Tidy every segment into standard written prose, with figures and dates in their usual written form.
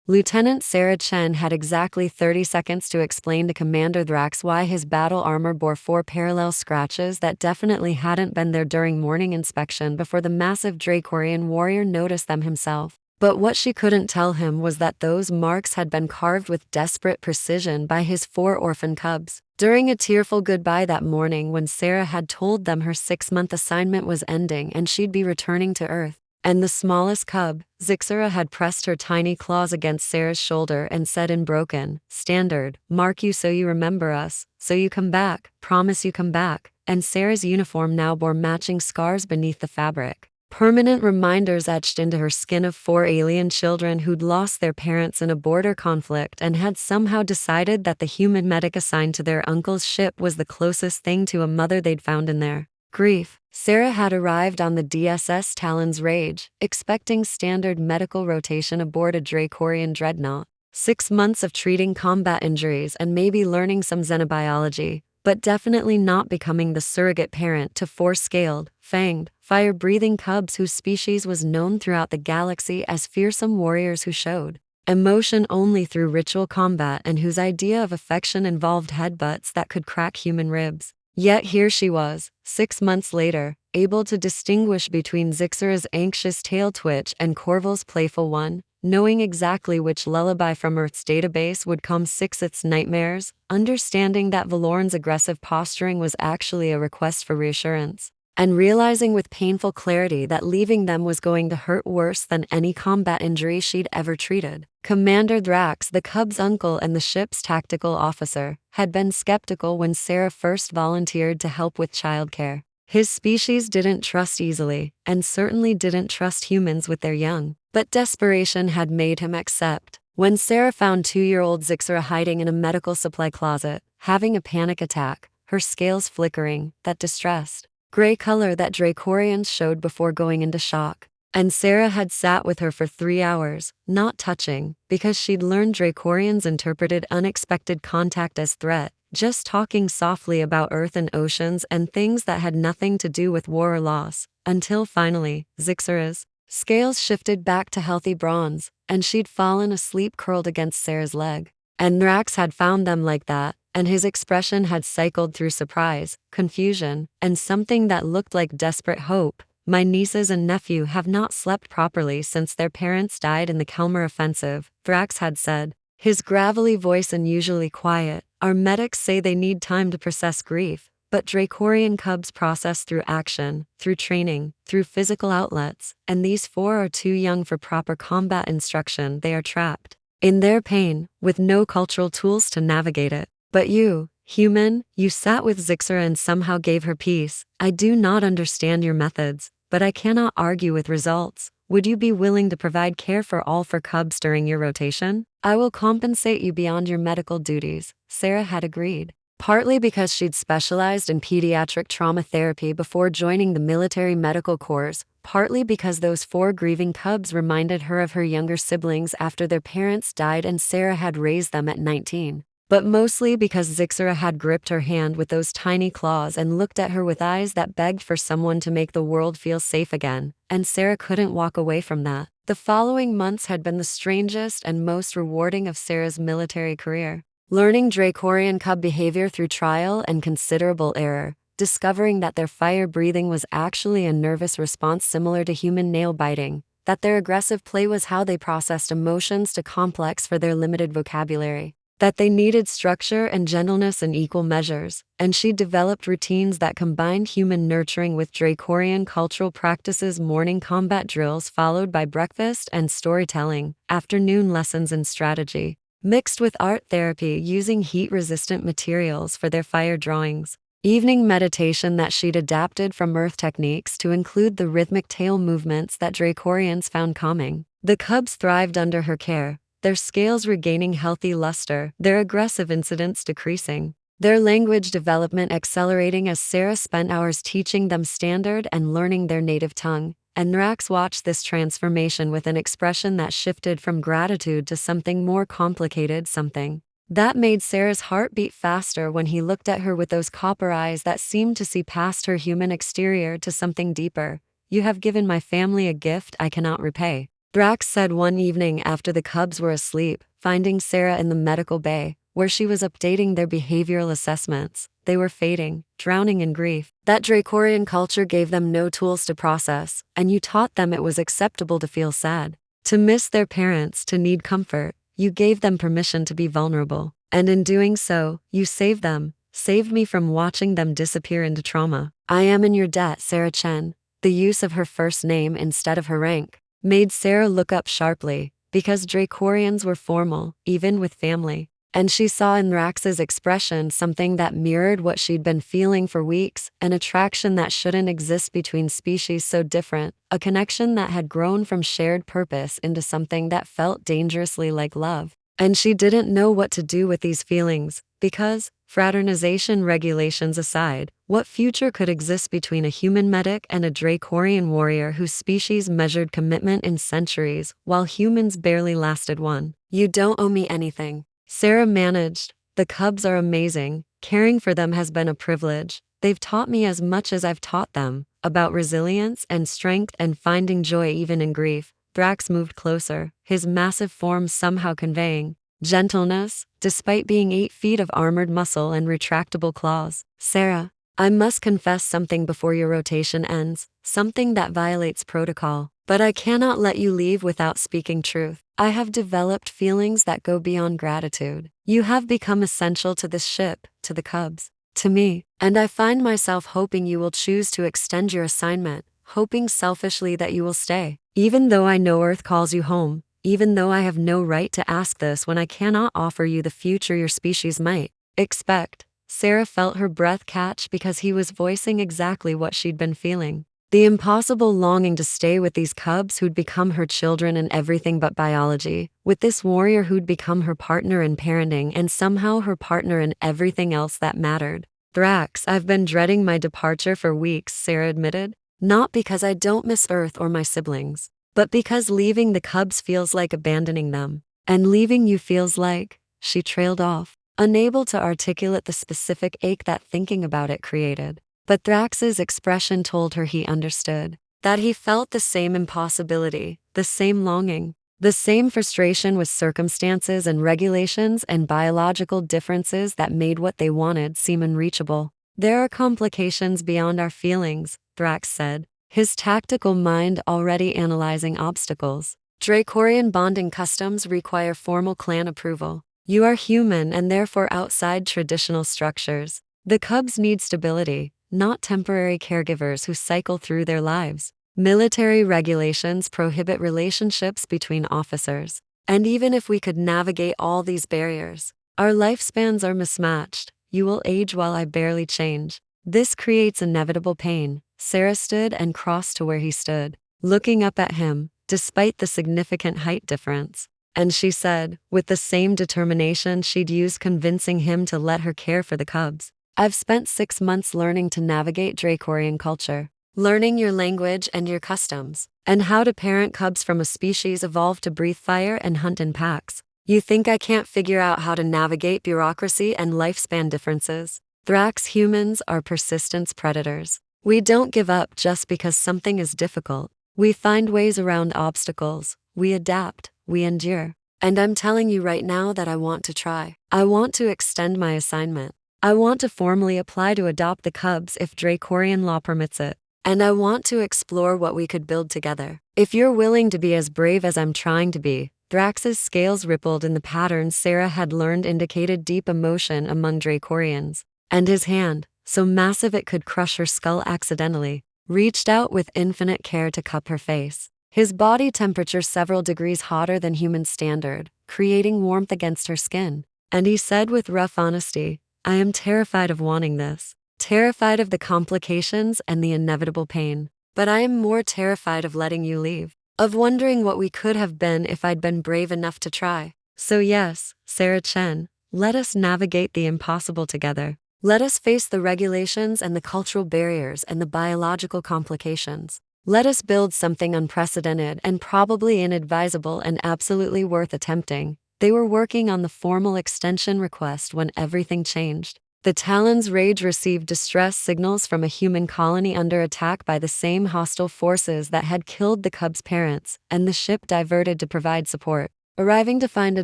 Lieutenant Sarah Chen had exactly 30 seconds to explain to Commander Thrax why his battle armor bore 4 parallel scratches that definitely hadn't been there during morning inspection before the massive Dracorian warrior noticed them himself. But what she couldn't tell him was that those marks had been carved with desperate precision by his 4 orphan cubs. During a tearful goodbye that morning when Sarah had told them her 6-month assignment was ending and she'd be returning to Earth, and the smallest cub, Zixura, had pressed her tiny claws against Sarah's shoulder and said in broken, standard, "Mark you so you remember us, so you come back, promise you come back," and Sarah's uniform now bore matching scars beneath the fabric. Permanent reminders etched into her skin of 4 alien children who'd lost their parents in a border conflict and had somehow decided that the human medic assigned to their uncle's ship was the closest thing to a mother they'd found in there. Grief. Sarah had arrived on the DSS Talon's Rage, expecting standard medical rotation aboard a Dracorian dreadnought. 6 months of treating combat injuries and maybe learning some xenobiology, but definitely not becoming the surrogate parent to 4 scaled, fanged, fire-breathing cubs whose species was known throughout the galaxy as fearsome warriors who showed emotion only through ritual combat and whose idea of affection involved headbutts that could crack human ribs. Yet here she was, 6 months later, able to distinguish between Zixura's anxious tail twitch and Corval's playful one, knowing exactly which lullaby from Earth's database would calm Sixth's nightmares, understanding that Valoran's aggressive posturing was actually a request for reassurance, and realizing with painful clarity that leaving them was going to hurt worse than any combat injury she'd ever treated. Commander Thrax, the cub's uncle and the ship's tactical officer, had been skeptical when Sarah first volunteered to help with childcare. His species didn't trust easily, and certainly didn't trust humans with their young. But desperation had made him accept. When Sarah found 2-year-old Zixura hiding in a medical supply closet, having a panic attack, her scales flickering, that distressed gray color that Dracorians showed before going into shock. And Sarah had sat with her for 3 hours, not touching, because she'd learned Dracorians interpreted unexpected contact as threat, just talking softly about Earth and oceans and things that had nothing to do with war or loss, until finally, Zixura's scales shifted back to healthy bronze, and she'd fallen asleep curled against Sarah's leg. And Thrax had found them like that, and his expression had cycled through surprise, confusion, and something that looked like desperate hope. "My nieces and nephew have not slept properly since their parents died in the Kelmer offensive," Thrax had said, his gravelly voice unusually quiet. "Our medics say they need time to process grief, but Dracorian cubs process through action, through training, through physical outlets, and these 4 are too young for proper combat instruction. They are trapped in their pain, with no cultural tools to navigate it. But you, human, you sat with Zixura and somehow gave her peace. I do not understand your methods, but I cannot argue with results. Would you be willing to provide care for all 4 cubs during your rotation? I will compensate you beyond your medical duties," Sarah had agreed. Partly because she'd specialized in pediatric trauma therapy before joining the military medical corps, partly because those 4 grieving cubs reminded her of her younger siblings after their parents died and Sarah had raised them at 19. But mostly because Zixura had gripped her hand with those tiny claws and looked at her with eyes that begged for someone to make the world feel safe again, and Sarah couldn't walk away from that. The following months had been the strangest and most rewarding of Sarah's military career. Learning Dracorian cub behavior through trial and considerable error, discovering that their fire breathing was actually a nervous response similar to human nail biting, that their aggressive play was how they processed emotions too complex for their limited vocabulary, that they needed structure and gentleness in equal measures, and she developed routines that combined human nurturing with Dracorian cultural practices, morning combat drills followed by breakfast and storytelling, afternoon lessons in strategy, mixed with art therapy using heat-resistant materials for their fire drawings, evening meditation that she'd adapted from Earth techniques to include the rhythmic tail movements that Dracorians found calming. The cubs thrived under her care, their scales regaining healthy luster, their aggressive incidents decreasing, their language development accelerating as Sarah spent hours teaching them standard and learning their native tongue, and Thrax watched this transformation with an expression that shifted from gratitude to something more complicated, something that made Sarah's heart beat faster when he looked at her with those copper eyes that seemed to see past her human exterior to something deeper. "You have given my family a gift I cannot repay." Drax said one evening after the cubs were asleep, finding Sarah in the medical bay, where she was updating their behavioral assessments. They were fading, drowning in grief. That Dracorian culture gave them no tools to process, and you taught them it was acceptable to feel sad, to miss their parents, to need comfort. You gave them permission to be vulnerable. And in doing so, you saved them, saved me from watching them disappear into trauma. I am in your debt, Sarah Chen. The use of her first name instead of her rank made Sarah look up sharply, because Dracorians were formal, even with family. And she saw in Rax's expression something that mirrored what she'd been feeling for weeks, an attraction that shouldn't exist between species so different, a connection that had grown from shared purpose into something that felt dangerously like love. And she didn't know what to do with these feelings, because, fraternization regulations aside, what future could exist between a human medic and a Dracorian warrior whose species measured commitment in centuries, while humans barely lasted one? You don't owe me anything, Sarah managed. The cubs are amazing. Caring for them has been a privilege. They've taught me as much as I've taught them, about resilience and strength and finding joy even in grief. Drax moved closer, his massive form somehow conveying gentleness, despite being 8 feet of armored muscle and retractable claws. Sarah, I must confess something before your rotation ends, something that violates protocol. But I cannot let you leave without speaking truth. I have developed feelings that go beyond gratitude. You have become essential to this ship, to the cubs, to me, and I find myself hoping you will choose to extend your assignment, hoping selfishly that you will stay. Even though I know Earth calls you home, even though I have no right to ask this when I cannot offer you the future your species might expect. Sarah felt her breath catch because he was voicing exactly what she'd been feeling. The impossible longing to stay with these cubs who'd become her children in everything but biology, with this warrior who'd become her partner in parenting and somehow her partner in everything else that mattered. Drax, I've been dreading my departure for weeks, Sarah admitted. Not because I don't miss Earth or my siblings, but because leaving the cubs feels like abandoning them. And leaving you feels like, she trailed off, unable to articulate the specific ache that thinking about it created. But Thrax's expression told her he understood, that he felt the same impossibility, the same longing, the same frustration with circumstances and regulations and biological differences that made what they wanted seem unreachable. There are complications beyond our feelings, Thrax said, his tactical mind already analyzing obstacles. Dracorian bonding customs require formal clan approval. You are human and therefore outside traditional structures. The cubs need stability, not temporary caregivers who cycle through their lives. Military regulations prohibit relationships between officers. And even if we could navigate all these barriers, our lifespans are mismatched. You will age while I barely change. This creates inevitable pain. Sarah stood and crossed to where he stood, looking up at him, despite the significant height difference. And she said, with the same determination she'd used convincing him to let her care for the cubs, I've spent 6 months learning to navigate Dracorian culture, learning your language and your customs, and how to parent cubs from a species evolved to breathe fire and hunt in packs. You think I can't figure out how to navigate bureaucracy and lifespan differences? Thrax humans are persistence predators. We don't give up just because something is difficult. We find ways around obstacles. We adapt. We endure. And I'm telling you right now that I want to try. I want to extend my assignment. I want to formally apply to adopt the cubs if Dracorian law permits it. And I want to explore what we could build together. If you're willing to be as brave as I'm trying to be. Thrax's scales rippled in the patterns Sarah had learned indicated deep emotion among Dracorians. And his hand, so massive it could crush her skull accidentally, reached out with infinite care to cup her face. His body temperature several degrees hotter than human standard, creating warmth against her skin. And he said with rough honesty, I am terrified of wanting this, terrified of the complications and the inevitable pain. But I am more terrified of letting you leave, of wondering what we could have been if I'd been brave enough to try. So yes, Sarah Chen, let us navigate the impossible together. Let us face the regulations and the cultural barriers and the biological complications. Let us build something unprecedented and probably inadvisable and absolutely worth attempting. They were working on the formal extension request when everything changed. The Talon's rage received distress signals from a human colony under attack by the same hostile forces that had killed the cubs' parents, and the ship diverted to provide support. Arriving to find a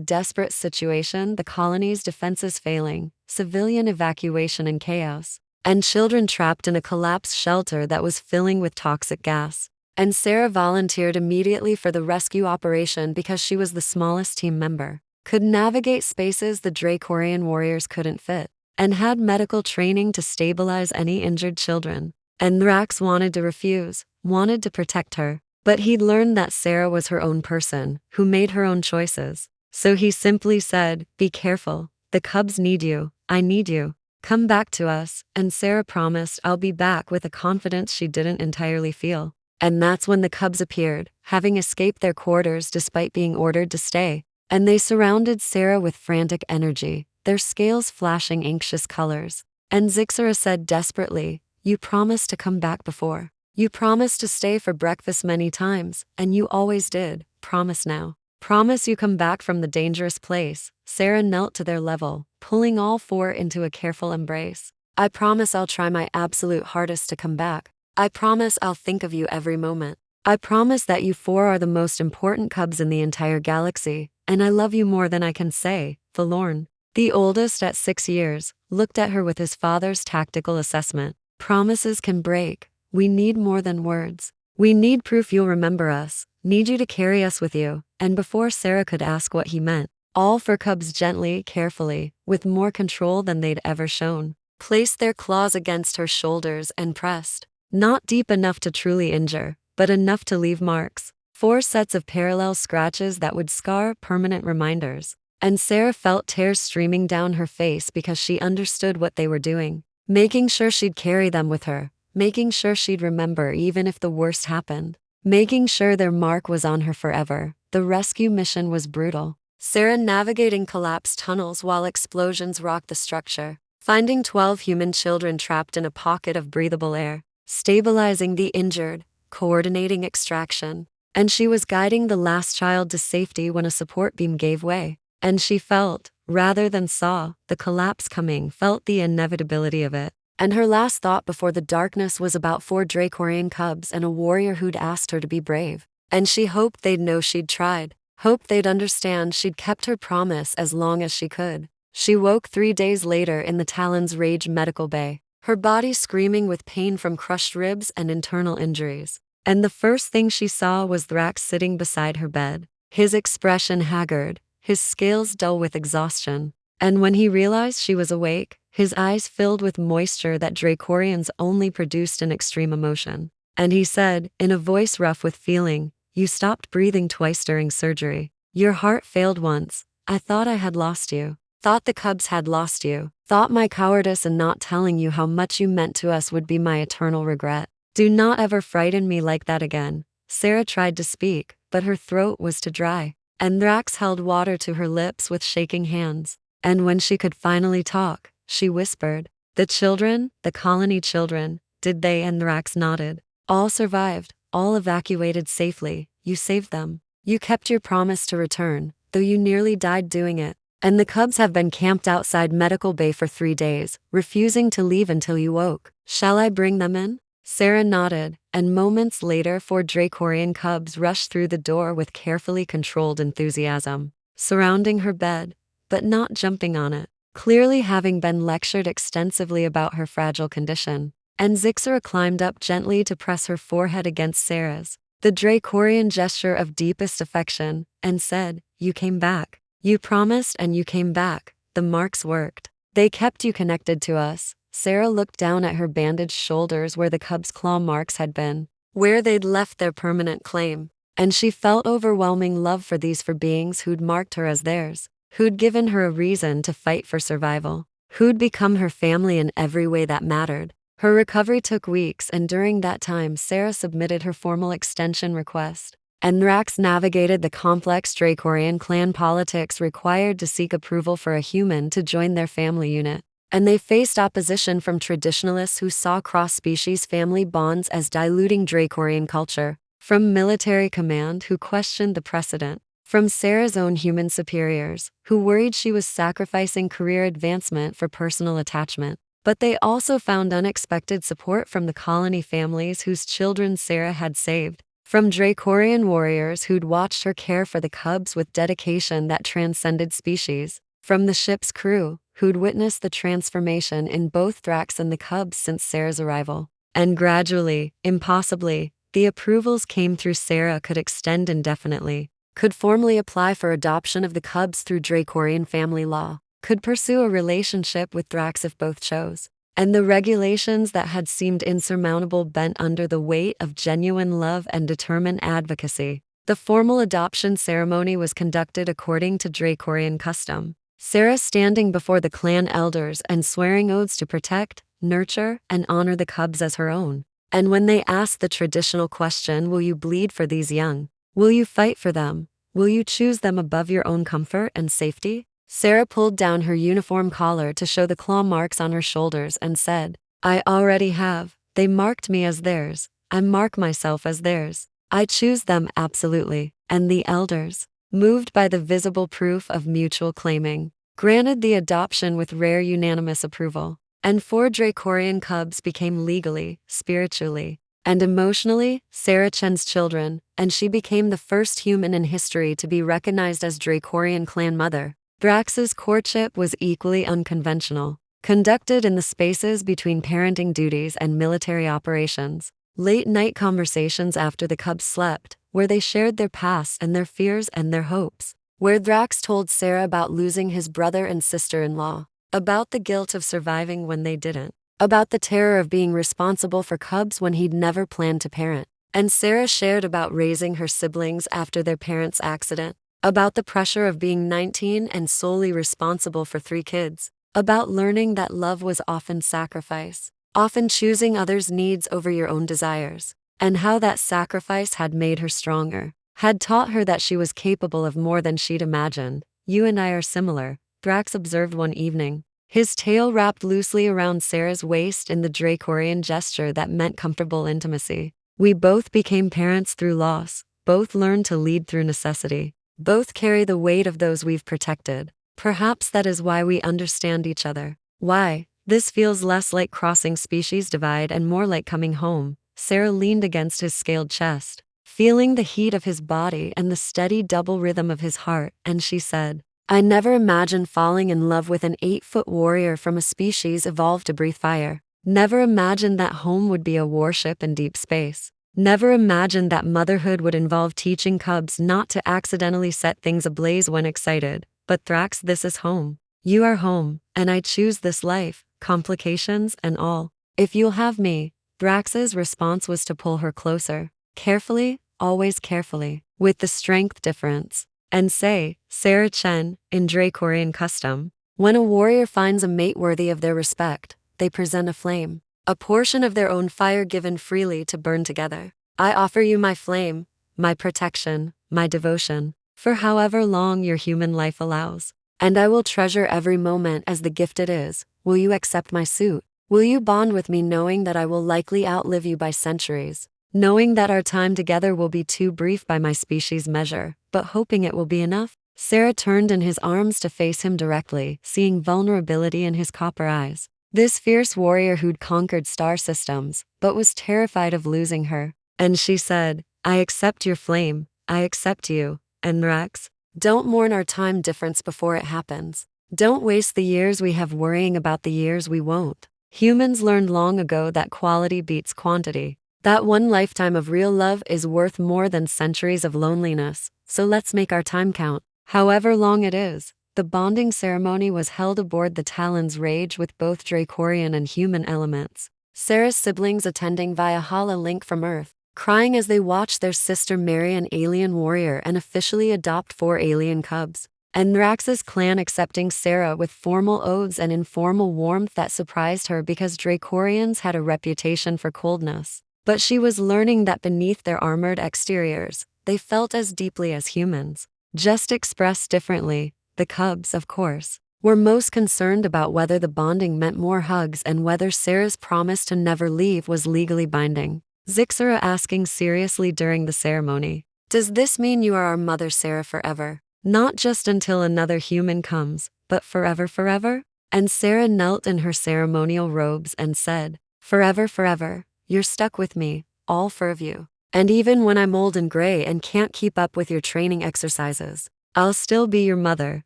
desperate situation, the colony's defenses failing, civilian evacuation and chaos, and children trapped in a collapsed shelter that was filling with toxic gas. And Sarah volunteered immediately for the rescue operation because she was the smallest team member, could navigate spaces the Dracorian warriors couldn't fit, and had medical training to stabilize any injured children. And Thrax wanted to refuse, wanted to protect her, but he'd learned that Sarah was her own person, who made her own choices. So he simply said, "Be careful, the cubs need you, I need you. Come back to us," and Sarah promised, "I'll be back," with a confidence she didn't entirely feel. And that's when the cubs appeared, having escaped their quarters despite being ordered to stay, and they surrounded Sarah with frantic energy, their scales flashing anxious colors. And Zixara said desperately, "You promised to come back before. You promised to stay for breakfast many times, and you always did. Promise now. Promise you come back from the dangerous place." Sarah knelt to their level, pulling all four into a careful embrace. "I promise I'll try my absolute hardest to come back. I promise I'll think of you every moment. I promise that you four are the most important cubs in the entire galaxy, and I love you more than I can say." Forlorn, the oldest at 6 years, looked at her with his father's tactical assessment. "Promises can break. We need more than words. We need proof you'll remember us, need you to carry us with you." And before Sarah could ask what he meant, all four cubs gently, carefully, with more control than they'd ever shown, placed their claws against her shoulders and pressed. Not deep enough to truly injure, but enough to leave marks. 4 sets of parallel scratches that would scar, permanent reminders. And Sarah felt tears streaming down her face because she understood what they were doing. Making sure she'd carry them with her. Making sure she'd remember even if the worst happened. Making sure their mark was on her forever. The rescue mission was brutal. Sarah navigating collapsed tunnels while explosions rocked the structure. Finding 12 human children trapped in a pocket of breathable air. Stabilizing the injured, coordinating extraction, and she was guiding the last child to safety when a support beam gave way, and she felt, rather than saw, the collapse coming, felt the inevitability of it. And her last thought before the darkness was about 4 Dracorian cubs and a warrior who'd asked her to be brave. And she hoped they'd know she'd tried, hoped they'd understand she'd kept her promise as long as she could. She woke 3 days later in the Talon's Rage medical bay, her body screaming with pain from crushed ribs and internal injuries. And the first thing she saw was Thrax sitting beside her bed, his expression haggard, his scales dull with exhaustion. And when he realized she was awake, his eyes filled with moisture that Dracorians only produced in extreme emotion. And he said, in a voice rough with feeling, "You stopped breathing twice during surgery. Your heart failed once. I thought I had lost you. Thought the cubs had lost you. Thought my cowardice in not telling you how much you meant to us would be my eternal regret. Do not ever frighten me like that again." Sarah tried to speak, but her throat was too dry, and Thrax held water to her lips with shaking hands. And when she could finally talk, she whispered, "The children, the colony children, did they?" And Thrax nodded. "All survived, all evacuated safely. You saved them. You kept your promise to return, though you nearly died doing it. And the cubs have been camped outside medical bay for 3 days, refusing to leave until you woke. Shall I bring them in?" Sarah nodded, and moments later 4 Dracorian cubs rushed through the door with carefully controlled enthusiasm, surrounding her bed, but not jumping on it, clearly having been lectured extensively about her fragile condition. And Zixara climbed up gently to press her forehead against Sarah's, the Dracorian gesture of deepest affection, and said, "You came back. You promised and you came back. The marks worked. They kept you connected to us." Sarah looked down at her bandaged shoulders where the cubs' claw marks had been, where they'd left their permanent claim, and she felt overwhelming love for these 4 beings who'd marked her as theirs, who'd given her a reason to fight for survival, who'd become her family in every way that mattered. Her recovery took weeks, and during that time Sarah submitted her formal extension request. And Thrax navigated the complex Dracorian clan politics required to seek approval for a human to join their family unit. And they faced opposition from traditionalists who saw cross-species family bonds as diluting Dracorian culture, from military command who questioned the precedent, from Sarah's own human superiors, who worried she was sacrificing career advancement for personal attachment. But they also found unexpected support from the colony families whose children Sarah had saved, from Dracorian warriors who'd watched her care for the cubs with dedication that transcended species, from the ship's crew, who'd witnessed the transformation in both Drax and the cubs since Sarah's arrival. And gradually, impossibly, the approvals came through. Sarah could extend indefinitely, could formally apply for adoption of the cubs through Dracorian family law, could pursue a relationship with Drax if both chose. And the regulations that had seemed insurmountable bent under the weight of genuine love and determined advocacy. The formal adoption ceremony was conducted according to Dracorian custom, Sarah standing before the clan elders and swearing oaths to protect, nurture, and honor the cubs as her own. And when they asked the traditional question, will you bleed for these young? Will you fight for them? Will you choose them above your own comfort and safety? Sarah pulled down her uniform collar to show the claw marks on her shoulders and said, I already have. They marked me as theirs. I mark myself as theirs. I choose them absolutely. And the elders, moved by the visible proof of mutual claiming, granted the adoption with rare unanimous approval. And 4 Dracorian cubs became legally, spiritually, and emotionally Sarah Chen's children, and she became the first human in history to be recognized as Dracorian clan mother. Drax's courtship was equally unconventional, conducted in the spaces between parenting duties and military operations. Late-night conversations after the cubs slept, where they shared their pasts and their fears and their hopes, where Drax told Sarah about losing his brother and sister-in-law, about the guilt of surviving when they didn't, about the terror of being responsible for cubs when he'd never planned to parent. And Sarah shared about raising her siblings after their parents' accident, about the pressure of being 19 and solely responsible for 3 kids, about learning that love was often sacrifice, often choosing others' needs over your own desires, and how that sacrifice had made her stronger, had taught her that she was capable of more than she'd imagined. You and I are similar, Drax observed one evening, his tail wrapped loosely around Sarah's waist in the Dracorian gesture that meant comfortable intimacy. We both became parents through loss, both learned to lead through necessity. Both carry the weight of those we've protected. Perhaps that is why we understand each other. Why, this feels less like crossing species divide and more like coming home. Sarah leaned against his scaled chest, feeling the heat of his body and the steady double rhythm of his heart, and she said, I never imagined falling in love with an 8-foot warrior from a species evolved to breathe fire. Never imagined that home would be a warship in deep space. Never imagined that motherhood would involve teaching cubs not to accidentally set things ablaze when excited. But Thrax, this is home. You are home, and I choose this life, complications and all. If you'll have me. Thrax's response was to pull her closer, carefully, always carefully, with the strength difference, and say, Sarah Chen, in Dracorian custom, when a warrior finds a mate worthy of their respect, they present a flame. A portion of their own fire given freely to burn together. I offer you my flame, my protection, my devotion, for however long your human life allows. And I will treasure every moment as the gift it is. Will you accept my suit? Will you bond with me knowing that I will likely outlive you by centuries? Knowing that our time together will be too brief by my species measure, but hoping it will be enough? Sarah turned in his arms to face him directly, seeing vulnerability in his copper eyes. This fierce warrior who'd conquered star systems, but was terrified of losing her. And she said, I accept your flame, I accept you, and Rex, don't mourn our time difference before it happens. Don't waste the years we have worrying about the years we won't. Humans learned long ago that quality beats quantity. That one lifetime of real love is worth more than centuries of loneliness, so let's make our time count, however long it is. The bonding ceremony was held aboard the Talon's Rage with both Dracorian and human elements. Sarah's siblings attending via Hala-link from Earth, crying as they watched their sister marry an alien warrior and officially adopt 4 alien cubs. And Thrax's clan accepting Sarah with formal oaths and informal warmth that surprised her because Dracorians had a reputation for coldness. But she was learning that beneath their armored exteriors, they felt as deeply as humans, just expressed differently. The cubs, of course, were most concerned about whether the bonding meant more hugs and whether Sarah's promise to never leave was legally binding. Zixara asking seriously during the ceremony, Does this mean you are our mother, Sarah, forever? Not just until another human comes, but forever, forever? And Sarah knelt in her ceremonial robes and said, "Forever, forever, you're stuck with me, all four of you. And even when I'm old and gray and can't keep up with your training exercises, I'll still be your mother,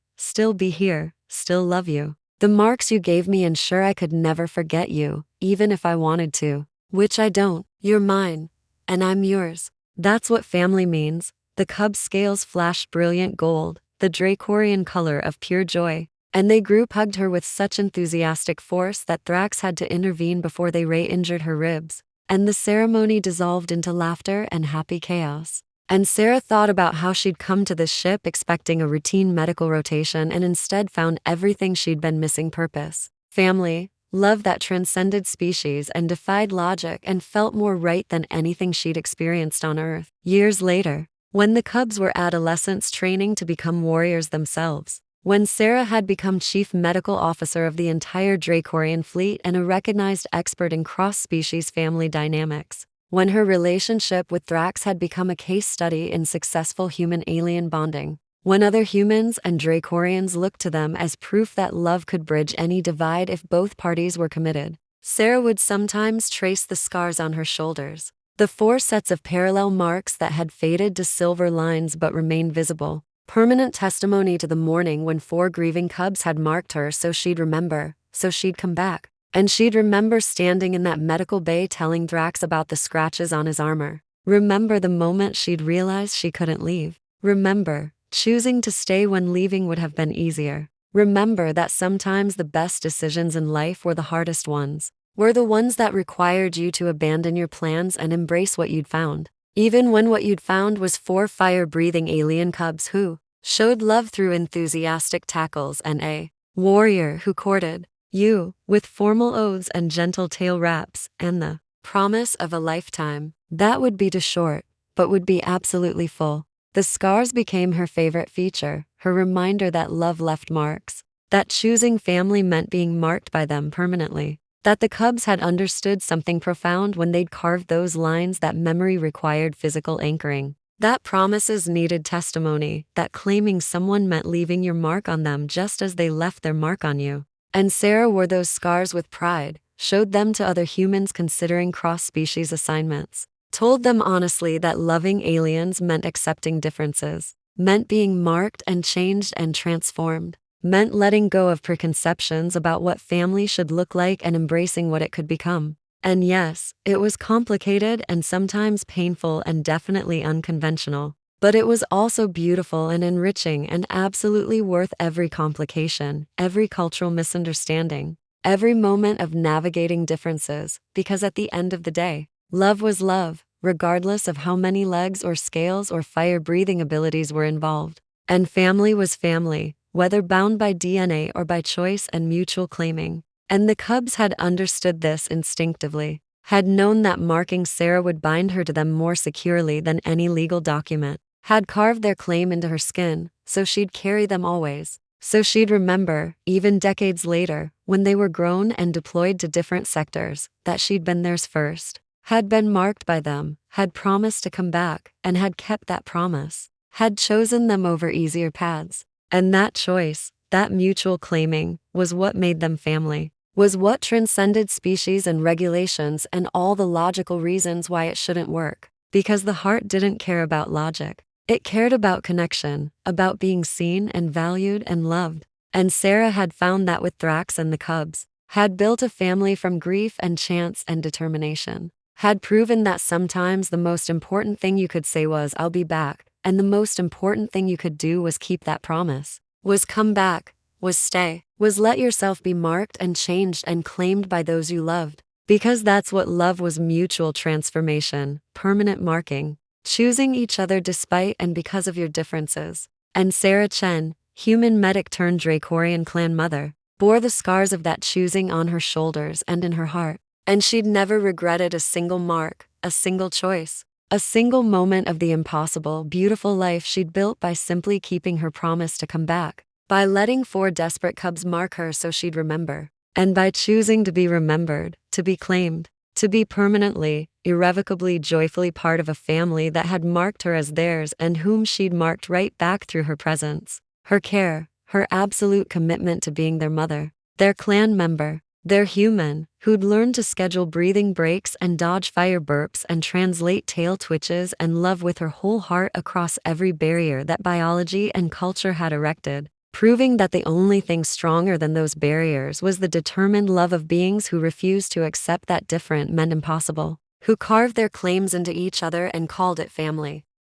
still be here, still love you. The marks you gave me ensure I could never forget you, even if I wanted to. Which I don't. You're mine, and I'm yours." That's what family means. The cub's scales flashed brilliant gold, the Dracorian color of pure joy, and they hugged her with such enthusiastic force that Thrax had to intervene before they injured her ribs, and the ceremony dissolved into laughter and happy chaos. And Sarah thought about how she'd come to this ship expecting a routine medical rotation and instead found everything she'd been missing: purpose, family, love that transcended species and defied logic and felt more right than anything she'd experienced on Earth. Years later, when the cubs were adolescents training to become warriors themselves, when Sarah had become chief medical officer of the entire Dracorian fleet and a recognized expert in cross-species family dynamics, when her relationship with Thrax had become a case study in successful human-alien bonding, when other humans and Dracorians looked to them as proof that love could bridge any divide if both parties were committed, Sarah would sometimes trace the scars on her shoulders, the 4 sets of parallel marks that had faded to silver lines but remained visible, permanent testimony to the morning when 4 grieving cubs had marked her so she'd remember, so she'd come back. And she'd remember standing in that medical bay telling Thrax about the scratches on his armor. Remember the moment she'd realized she couldn't leave. Remember choosing to stay when leaving would have been easier. Remember that sometimes the best decisions in life were the hardest ones, were the ones that required you to abandon your plans and embrace what you'd found. Even when what you'd found was 4 fire-breathing alien cubs who showed love through enthusiastic tackles and a warrior who courted you with formal oaths and gentle tail wraps and the promise of a lifetime. That would be too short, but would be absolutely full. The scars became her favorite feature, her reminder that love left marks, that choosing family meant being marked by them permanently, that the cubs had understood something profound when they'd carved those lines, that memory required physical anchoring, that promises needed testimony, that claiming someone meant leaving your mark on them just as they left their mark on you. And Sarah wore those scars with pride, showed them to other humans considering cross-species assignments, told them honestly that loving aliens meant accepting differences, meant being marked and changed and transformed, meant letting go of preconceptions about what family should look like and embracing what it could become. And yes, it was complicated and sometimes painful and definitely unconventional. But it was also beautiful and enriching and absolutely worth every complication, every cultural misunderstanding, every moment of navigating differences, because at the end of the day, love was love, regardless of how many legs or scales or fire-breathing abilities were involved. And family was family, whether bound by DNA or by choice and mutual claiming. And the cubs had understood this instinctively, had known that marking Sarah would bind her to them more securely than any legal document, had carved their claim into her skin, so she'd carry them always, so she'd remember, even decades later, when they were grown and deployed to different sectors, that she'd been theirs first, had been marked by them, had promised to come back, and had kept that promise, had chosen them over easier paths. And that choice, that mutual claiming, was what made them family, was what transcended species and regulations and all the logical reasons why it shouldn't work. Because the heart didn't care about logic. It cared about connection, about being seen and valued and loved. And Sarah had found that with Thrax and the cubs, had built a family from grief and chance and determination, had proven that sometimes the most important thing you could say was, "I'll be back," and the most important thing you could do was keep that promise, was come back, was stay, was let yourself be marked and changed and claimed by those you loved. Because that's what love was: mutual transformation, permanent marking, choosing each other despite and because of your differences. And Sarah Chen, human medic turned Dracorian clan mother, bore the scars of that choosing on her shoulders and in her heart. And she'd never regretted a single mark, a single choice, a single moment of the impossible, beautiful life she'd built by simply keeping her promise to come back, by letting 4 desperate cubs mark her so she'd remember, and by choosing to be remembered, to be claimed, To be permanently, irrevocably, joyfully part of a family that had marked her as theirs and whom she'd marked right back through her presence, her care, her absolute commitment to being their mother, their clan member, their human, who'd learned to schedule breathing breaks and dodge fire burps and translate tail twitches and love with her whole heart across every barrier that biology and culture had erected, proving that the only thing stronger than those barriers was the determined love of beings who refused to accept that different meant impossible, who carved their claims into each other and called it family.